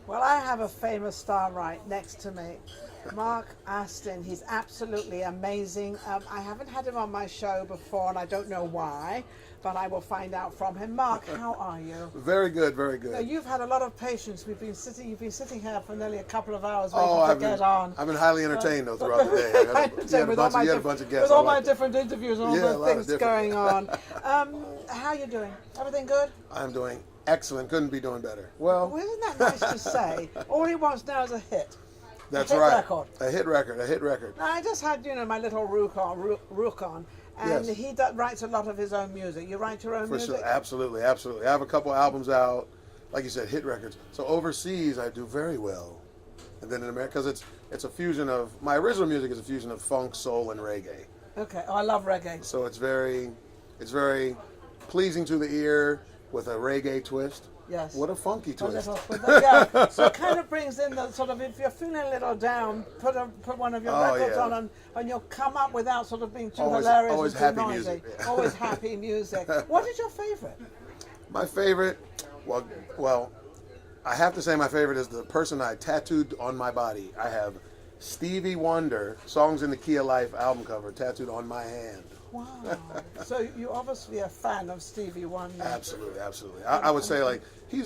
Well, I have a famous star right next to me, Mark Aston. He's absolutely amazing. I haven't had him on my show before, and I don't know why, but I will find out from him. Mark, how are you? Very good, very Now, good. you've had a lot of patience. You've been sitting here for nearly a couple of hours waiting to get on. I've been highly entertained though throughout the day. I had a bunch of guests. With all my different interviews and all Yeah, a the lot of things different- going on. How are you doing? Everything good? I'm doing excellent. Couldn't be doing better. Well, Well, isn't that nice to say? All he wants now is a hit. that's a hit right. record. A hit record. A hit record. Now, I just had, my little Rook on, and Yes. he writes a lot of his own music. You write your own For music? sure. Absolutely, absolutely. I have a couple albums out, like you said, hit records. So overseas, I do very well, and then in America, because it's a fusion of my original music is a fusion of funk, soul, and reggae. Okay. Oh, I love reggae. So it's very pleasing to the ear with a reggae twist. Yes. What a funky A twist. little, yeah. So it kind of brings in the sort of, if you're feeling a little down, put one of your records on, and you'll come up without sort of being too hilarious always and too happy noisy. music, yeah. Always happy music. What is your favorite? My favorite, well, I have to say my favorite is the person I tattooed on my body. I have Stevie Wonder, Songs in the Key of Life album cover tattooed on my hand. Wow. So you obviously a fan of Stevie Wonder. Absolutely, absolutely. I would say like he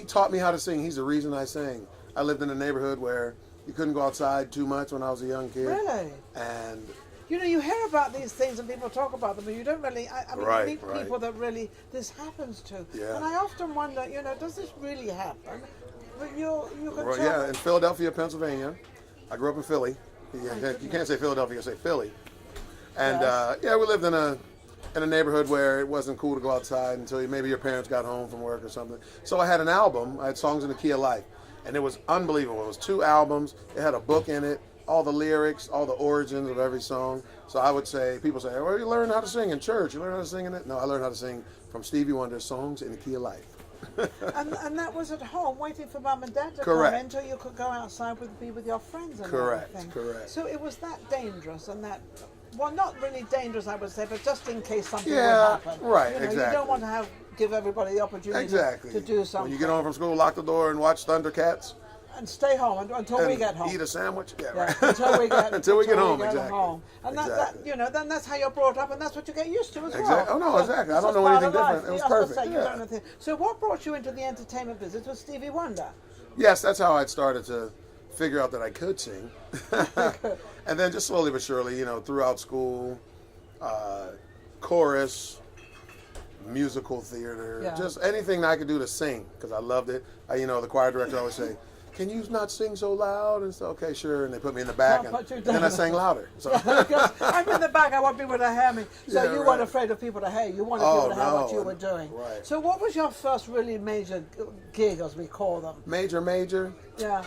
taught me how to sing. He's the reason I sing. I lived in a neighborhood where you couldn't go outside too much when I was a young kid. Really? And You hear about these things and people talk about them, but you don't really. I mean, Right, you meet right. people that really this happens to. Yeah. And I often wonder, does this really happen? But you can tell. yeah, in Philadelphia, Pennsylvania. I grew up in Philly. You can't say Philadelphia, you say Philly. And Yes. we lived in a neighborhood where it wasn't cool to go outside until maybe your parents got home from work or something. So I had an album. I had Songs in the Key of Life, and it was unbelievable. It was 2 albums. It had a book in it, all the lyrics, all the origins of every song. So I would say, people say, "Well, you learn how to sing in church. You learn how to sing in it." No, I learned how to sing from Stevie Wonder's Songs in the Key of Life. and that was at home, waiting for mum and dad to Correct. come in, so you could go outside be with your friends and Correct, everything. correct. So it was that dangerous and that. Well, not really dangerous, I would say, but just in case something would Yeah, happen. right, You exactly. don't want to give everybody the opportunity Exactly. to do something. When you get home from school, lock the door and watch Thundercats. And stay home until we and get home. Eat a sandwich. Yeah, Yeah, right. until we get until we get home. get Exactly. home. And Exactly. then that's how you're brought up, and that's what you get used to as well. Exactly. Oh, no, exactly. I This don't was know part anything of life. different. It was I was perfect, gonna say, you yeah. don't know anything. So what brought you into the entertainment business was Stevie Wonder? Yes, that's how I started to figure out that I could sing. And then just slowly but surely, throughout school, chorus, musical theater, Yeah. just anything that I could do to sing because I loved it. The choir director always say, "Can you not sing so loud?" And so, okay, sure. And they put me in the back, I'll and put you then I down. sang louder. So. Because I'm in the back, I want people to hear me. So Yeah, you right. weren't afraid of people to hear you. You wanted people to hear what you no, were doing. right. So what was your first really major gig, as we call them? Major, Yeah.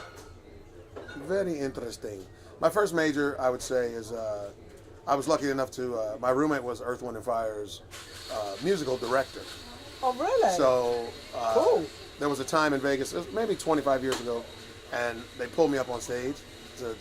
very interesting. My first major, I would say, is I was lucky enough to. My roommate was Earth, Wind and Fire's musical director. Oh, really? So Cool. there was a time in Vegas, it was maybe 25 years ago, and they pulled me up on stage to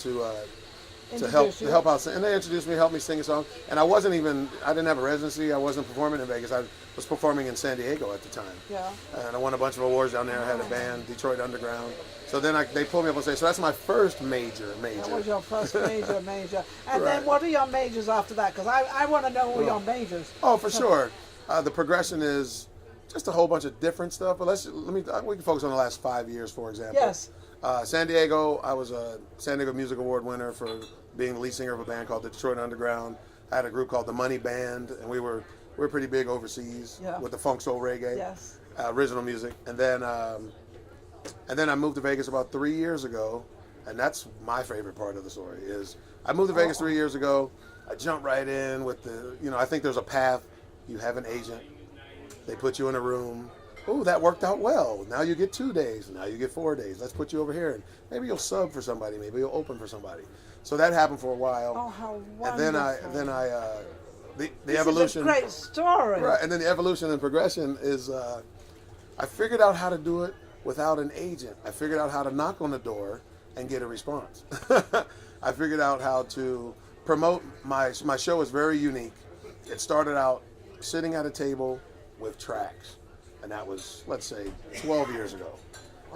Introduce you. help out sing. And they introduced me, helped me sing a song. And I didn't have a residency. I wasn't performing in Vegas. I was performing in San Diego at the time. Yeah. And I won a bunch of awards down there. I had a band, Detroit Underground. So then they pulled me up on stage. So that's my first major. That was your first major. And then Right. what are your majors after that? Because I want to know all your majors. Oh, for sure. The progression is just a whole bunch of different stuff. But we can focus on the last 5 years, for example. Yes. San Diego, I was a San Diego Music Award winner for being the lead singer of a band called the Detroit Underground. I had a group called the Money Band, and we were pretty big overseas with the funk soul reggae, Yes. original music. And then I moved to Vegas about 3 years ago, and that's my favorite part of the story. Is I moved to Vegas 3 years ago. I jumped right in with I think there's a path. You have an agent. They put you in a room. Oh, that worked out well. Now you get 2 days. Now you get 4 days. Let's put you over here, and maybe you'll sub for somebody. Maybe you'll open for somebody. So that happened for a while. Oh, how wonderful. And then the This evolution. is a great story. Right, and then the evolution and progression is I figured out how to do it without an agent. I figured out how to knock on the door and get a response. I figured out how to promote my show is very unique. It started out sitting at a table with tracks, and that was, let's say, 12 years ago.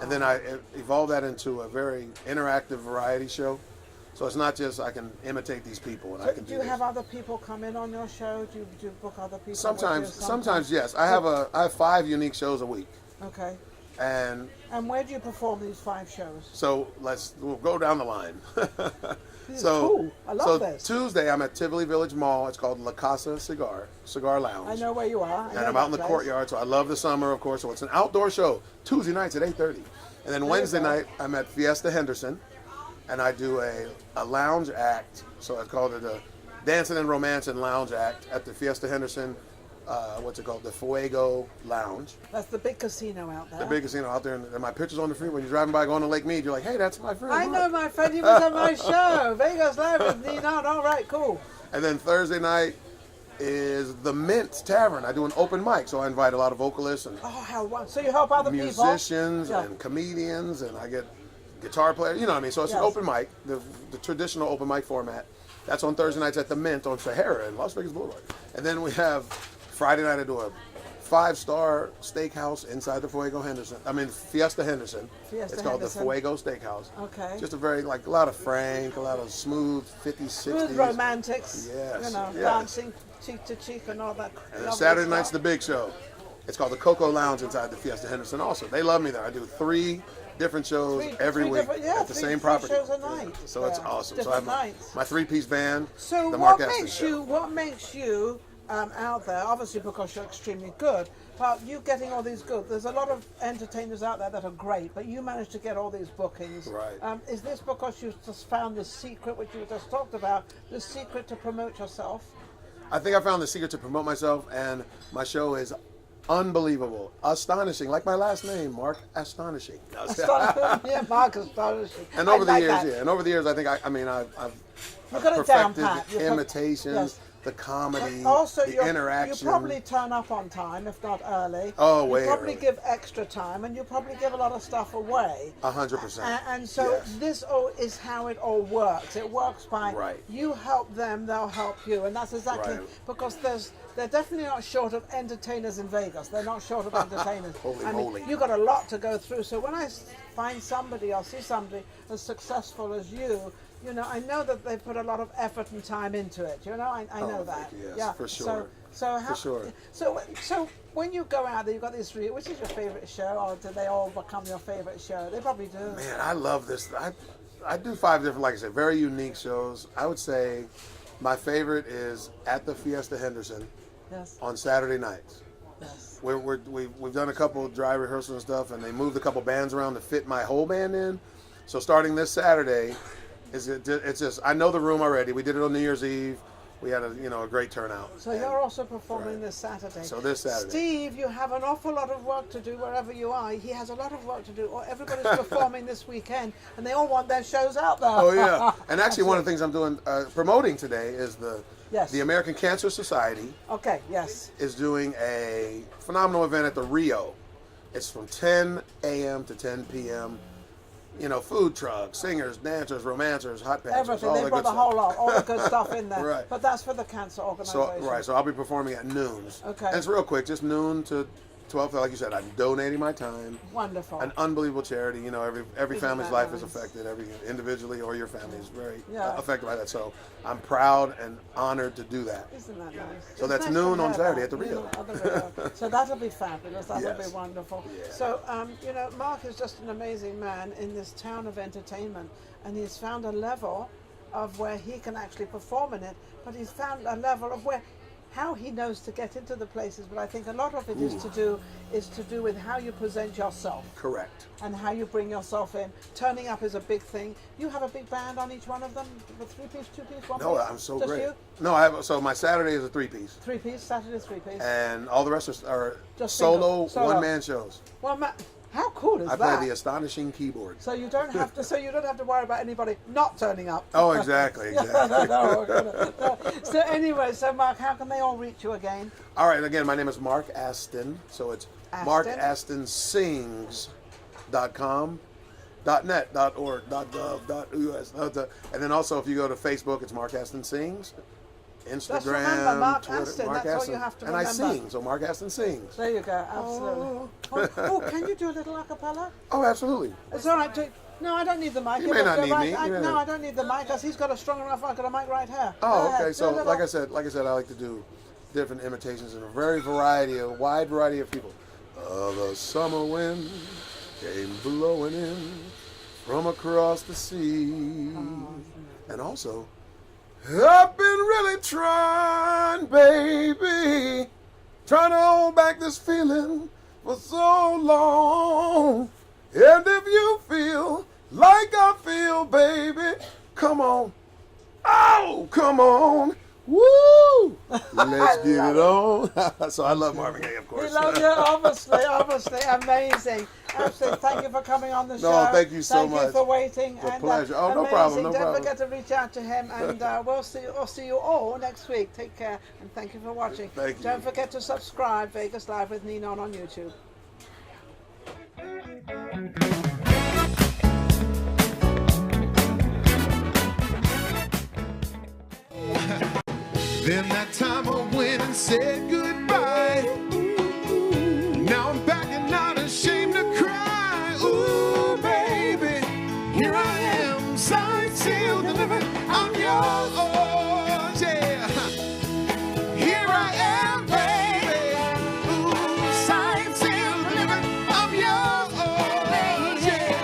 And then I evolved that into a very interactive variety show. So it's not just I can imitate these people and I can Do you have other people come in on your show? Do you book other people? Sometimes yes. I have 5 unique shows a week. Okay. And where do you perform these 5 shows? So we'll go down the line. This is cool. I love this. Tuesday I'm at Tivoli Village Mall. It's called La Casa Cigar Lounge. I know where you are. And I'm out in the courtyard, so I love the summer, of course. So it's an outdoor show. Tuesday nights at 8:30, and then Wednesday night I'm at Fiesta Henderson, and I do a lounge act. So I called it a dancing and romance and lounge act at the Fiesta Henderson. What's it called? The Fuego Lounge. That's the big casino out there. The big casino out there, and my picture's on the freeway. When you're driving by going to Lake Mead, you're like, hey, that's my friend. I know my friend. He was on my show. Vegas Live with Ninon. All right, cool. And then Thursday night is the Mint Tavern. I do an open mic, so I invite a lot of vocalists and so you help other musicians and comedians, and I get guitar players. You know what I mean? So it's an open mic, the traditional open mic format. That's on Thursday nights at the Mint on Sahara in Las Vegas Boulevard. And then we have Friday night I do a 5-star steakhouse inside the Fiesta Henderson. It's called the Fuego Steakhouse. Okay. Just a very, a lot of frank, a lot of smooth 50s, 60s. Smooth romantics. Yes. Dancing cheek to cheek and all that. And then Saturday night's the big show. It's called the Coco Lounge inside the Fiesta Henderson also. They love me there. I do 3 different shows every week at the same property. 3 shows a night. So it's awesome. So I have my 3-piece band. So the what Mark Aston makes you out there? Obviously because you're extremely good, but you getting all these good. There's a lot of entertainers out there that are great, but you managed to get all these bookings. Right. Is this because you just found the secret, which you just talked about, the secret to promote yourself? I think I found the secret to promote myself, and my show is unbelievable, astonishing, like my last name, Mark Astonishing. Yeah, Mark Astonishing. And over the years, I think I've got it down perfected pat. the imitations, the comedy, also, the interaction. You probably turn up on time, if not early. Oh, way You probably early. give extra time, and you probably give a lot of stuff away. 100%. And so this is how it all works. It works by you help them, they'll help you, and that's exactly because they're definitely not short of entertainers in Vegas. They're not short of entertainers. Holy moly. You've got a lot to go through. So when I find somebody or see somebody as successful as you, I know that they put a lot of effort and time into it. I know that. Yes, for sure. So when you go out there, you've got these 3. Which is your favorite show, or do they all become your favorite show? They probably do. Man, I love this. I do 5 different, like I said, very unique shows. I would say my favorite is at the Fiesta Henderson on Saturday nights. Yes. We've done a couple dry rehearsals and stuff, and they moved a couple bands around to fit my whole band in. So starting this Saturday, it's just I know the room already. We did it on New Year's Eve. We had a great turnout. So you're also performing this Saturday. So this Saturday. Steve, you have an awful lot of work to do wherever you are. He has a lot of work to do. Or everybody's performing this weekend, and they all want their shows out there. Oh yeah. And actually, one of the things I'm doing promoting today is the American Cancer Society. Okay. Yes. Is doing a phenomenal event at the Rio. It's from 10 a.m. to 10 p.m. Food trucks, singers, dancers, romancers, hot pants, everything. all They the brought good the stuff. whole lot, all the good stuff in there. Right. But that's for the cancer organization. So I'll be performing at noon. Okay. And it's real quick, just noon to 12. Like you said, I'm donating my time. Wonderful. An unbelievable charity. Every Isn't family's that life nice? is affected. Every individually or your family is very Yeah. affected by that. So I'm proud and honored to do that. Isn't that nice? So It's that's nice noon to on hear Saturday that, at the Rio. at the Rio. So that'll be fabulous. That'll Yes. be wonderful. Yeah. So, Mark is just an amazing man in this town of entertainment, and he's found a level of where he can actually perform in it, but he's found a level of how he knows to get into the places. But I think a lot of it is to do with how you present yourself. Correct. And how you bring yourself in. Turning up is a big thing. You have a big band on each one of them? A 3-piece, 2-piece, 1-piece? No, I'm so Just great. You? No, so my Saturday is a 3-piece. 3-piece, Saturday 3-piece. And all the rest are Just solo single. one-man shows. How cool is I that? play the astonishing keyboard. So you don't have to. So you don't have to worry about anybody not turning up. Oh, exactly. No. So anyway, Mark, how can they all reach you again? All right. Again, my name is Mark Aston. So it's markastonsings.com, .net, .org, .gov, .us. And then also, if you go to Facebook, it's Mark Aston Sings. Instagram, Just remember Mark Twitter. Aston. Mark That's Aston. all you have to and remember. I sing, so Mark Aston sings. There you go, absolutely. Oh, can you do a little acapella? Oh, absolutely. It's all right. No, I don't need the mic. You may not need me. No, I don't need the mic because he's got a strong enough. I've got a mic right here. Oh, okay. So, like I said, I like to do different imitations in a wide variety of people. The summer wind came blowing in from across the sea, and also, I've been really trying, baby, trying to hold back this feeling for so long. And if you feel like I feel, baby, come on. Oh, come on. Woo! Let's get it on. So I love Marvin Gaye, of course. We love you, obviously, amazing. Absolutely, thank you for coming on the show. No, thank you so much. Thank you for waiting. A pleasure. Oh, no problem, no Don't problem. forget to reach out to him, and we'll see you all next week. Take care, and thank you for watching. Thank you. Don't forget to subscribe, Vegas Live with Ninon on YouTube. Then that time I went and said goodbye. Now I'm back and not ashamed to cry. Ooh, baby, here I am, signed, sealed, delivered. I'm yours, yeah. Here I am, baby. Ooh, signed, sealed, delivered. I'm yours, yeah.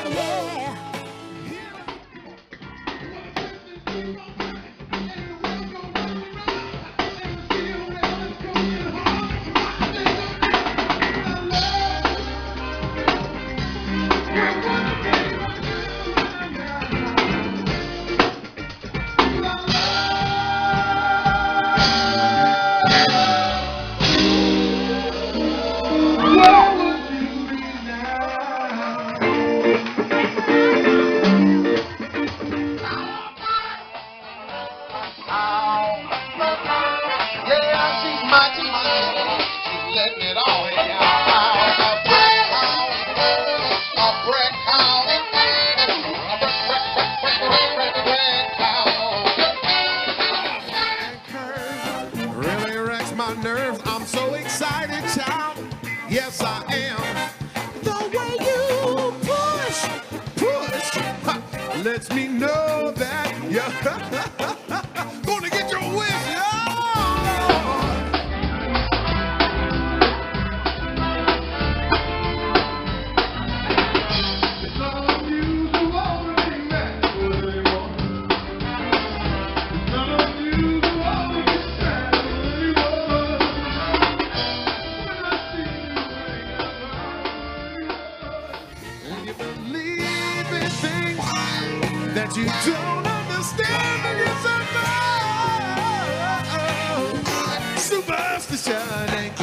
Really wrecks my nerves. I'm so excited, child. Yes, I am. The way you push, lets me know that you're gonna get your wish. That you don't understand because I know superstition ain't